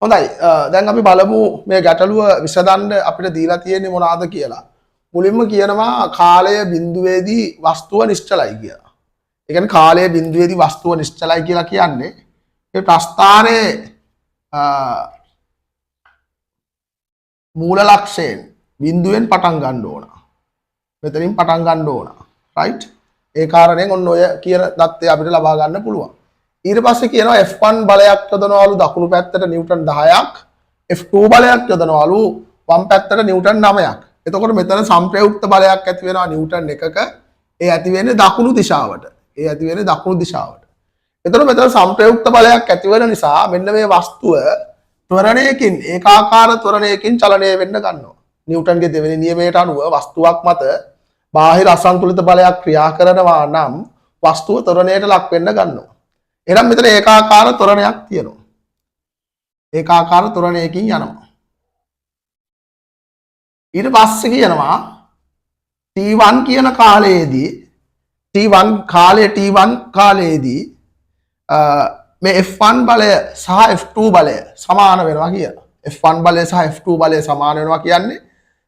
හොඳයි දැන් අපි බලමු මේ ගැටලුව විසඳන්න අපිට දීලා තියෙන්නේ මොනවාද කියලා. මුලින්ම කියනවා කාලය බිඳුවේදී වස්තුව නිශ්චලයි කියලා. ඒ කියන්නේ කාලය බිඳුවේදී වස්තුව නිශ්චලයි කියලා කියන්නේ මේ ප්‍රස්ථානයේ මූල ලක්ෂයෙන් බිඳුවෙන් පටන් ගන්න ඕන. මෙතනින් පටන් ගන්න ඕන. රයිට්? ඒ කාරණයෙන් ඔන්න ඔය කියන தත්ත්වය අපිට ලබා ගන්න පුළුවන්. ඊට පස්සේ කියනවා F1 බලයක් යොදනවලු දකුණු පැත්තට නිව්ටන් 10ක් F2 බලයක් යොදනවලු වම් පැත්තට නිව්ටන් 9ක්. එතකොට මෙතන සංප්‍රයුක්ත බලයක් ඇති වෙනවා නිව්ටන් 1ක. ඒ ඇති වෙන්නේ දකුණු දිශාවට. එතකොට මෙතන සංප්‍රයුක්ත බලයක් ඇති වෙන නිසා මෙන්න මේ වස්තුව ත්වරණයකින් ඒකාකාර ත්වරණයකින් චලනය වෙන්න ගන්නවා. නිව්ටන්ගේ දෙවෙනි නියමයට අනුව වස්තුවක් මත බාහිර අසන්තුලිත බලයක් ක්‍රියා කරනවා නම් වස්තුව ත්වරණයට ලක් වෙන්න ගන්නවා. එහෙනම් මෙතන ඒකාකාර ත්වරණයක් තියෙනවා. ඒකාකාර ත්වරණයකින් යනවා. ඊට පස්සේ කියනවා T1 කියන කාලයේදී T1 කාලයේදී මේ F1 බලය සහ F2 බලය සමාන වෙනවා කියලා. F1 බලය සහ F2 බලය සමාන වෙනවා කියන්නේ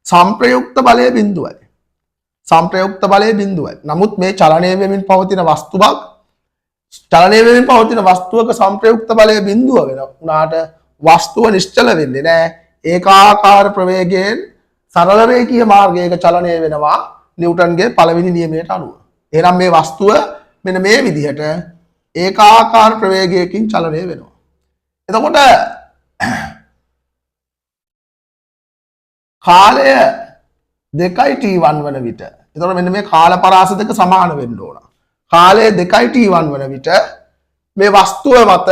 සංප්‍රයුක්ත බලයේ බිඳුවයි. සංප්‍රයුක්ත බලයේ බිඳුවයි. නමුත් මේ චලනය වෙමින් පවතින වස්තුවක සංප්‍රයුක්ත බලයේ බිඳුව වුණාට වස්තුව නිශ්චල වෙන්නේ නැහැ. ඒකාකාර ප්‍රවේගයෙන් සරල රේඛීය මාර්ගයක චලනය වෙනවා නිව්ටන්ගේ පළවෙනි නියමයට අනුව. එහෙනම් මේ වස්තුව මෙන්න මේ විදිහට ඒකාකාර ප්‍රවේගයකින් චලනය වෙනවා. එතකොට කාලය 2යි T1 වන විට එතකොට මෙන්න මේ කාල පරාස දෙක සමාන වෙන්න ඕන. කාලය 2යි T1 වන විට මේ වස්තුව මත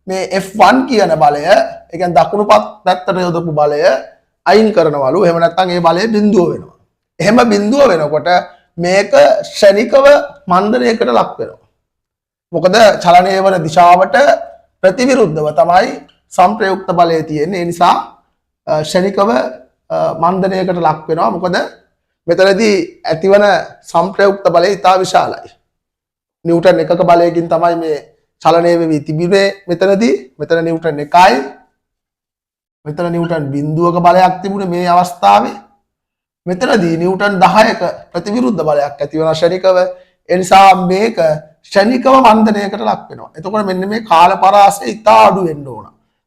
මේ F1 කියන බලය ඒ කියන්නේ දකුණු පැත්තට යොදපු බලය අයින් කරනවලු. එහෙම නැත්නම් ඒ බලය බිඳුව වෙනවා. එහෙම බිඳුව වෙනකොට මේක ක්ෂණිකව මන්දනයකට ලක් වෙනවා. මොකද චලනය වන දිශාවට ප්‍රතිවිරුද්ධව තමයි සංප්‍රයුක්ත බලය තියෙන්නේ. ඒ නිසා ක්ෂණිකව මන්දනයකට ලක් වෙනවා. මොකද මෙතනදී ඇතිවන සංප්‍රයුක්ත බලය ඉතා විශාලයි. නිව්ටන් 1ක බලයකින් තමයි මේ චලනය වෙවි තිබුණේ මෙතනදී. මෙතන නිව්ටන් 1යි. මෙතන නිව්ටන් බිඳුවක බලයක් තිබුණේ මේ අවස්ථාවේ. මෙතනදී නිව්ටන් 10ක ප්‍රතිවිරුද්ධ බලයක් ඇති වෙනවා ක්ෂණිකව. ඒ නිසා මේක ක්ෂණිකව මන්දනයකට ලක් වෙනවා. එතකොට මෙන්න මේ කාල පරාසය ඉතා අඩු වෙන්න ඕන.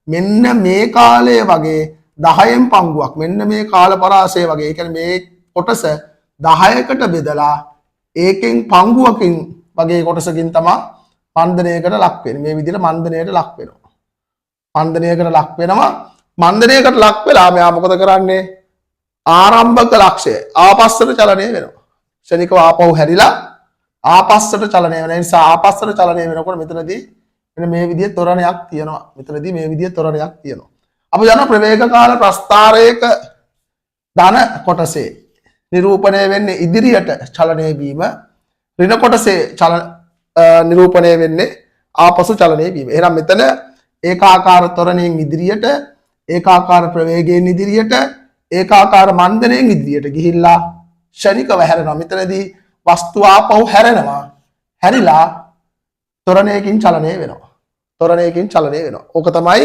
මෙන්න මේ කාලය වගේ 10න් පංගුවක් මෙන්න මේ කාල පරාසය වගේ ඒ කියන්නේ මේ කොටස 10කට බෙදලා ඒකෙන් පංගුවකින් වගේ කොටසකින් තමයි මන්දනයකට ලක් වෙන්නේ. මේ විදිහට මන්දනයට ලක් වෙනවා. මන්දනයකට ලක් වෙලා මෙයා මොකද කරන්නේ? ආරම්භක ලක්ෂය ආපස්සට චලනය වෙනවා. ක්ෂණිකව ආපහු හැරිලා ආපස්සට චලනය වෙන නිසා ආපස්සට චලනය වෙනකොට මෙතනදී මෙන්න මේ විදිහේ ත්වරණයක් තියෙනවා. අපි යන ප්‍රවේග කාල ප්‍රස්ථාරයක ධන කොටසේ නිරූපණය වෙන්නේ ඉදිරියට චලනය වීම, ඍණ කොටසේ නිරූපණය වෙන්නේ ආපසු චලනය වීම. එහෙනම් මෙතන ඒකාකාර ත්වරණයෙන් ඉදිරියට, ඒකාකාර ප්‍රවේගයෙන් ඉදිරියට, ඒකාකාර මන්දනයෙන් ඉදිරියට ගිහිල්ලා ක්ෂණිකව හැරෙනවා. මෙතනදී වස්තුව ආපහු හැරෙනවා. හැරිලා ත්වරණයකින් චලනය වෙනවා. ඕක තමයි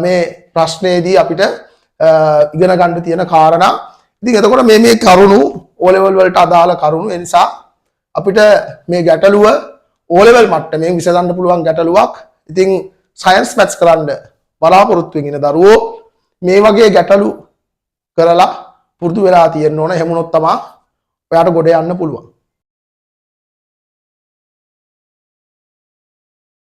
මේ ප්‍රශ්නයේදී අපිට ඉගෙන ගන්න තියෙන කාරණා. ඉතින් එතකොට මේ කරුණු O level වලට අදාළ කරුණු. ඒ නිසා අපිට මේ ගැටලුව O level මට්ටමින් විසඳන්න පුළුවන් ගැටලුවක්. ඉතින් සයන්ස් මැත්ස් කරන්න බලාපොරොත්තු වෙන දරුවෝ මේ වගේ ගැටලු කරලා පුරුදු වෙලා තියෙන්න ඕන. එහෙම වුණොත් තමයි ඔයාට ගොඩ යන්න පුළුවන්.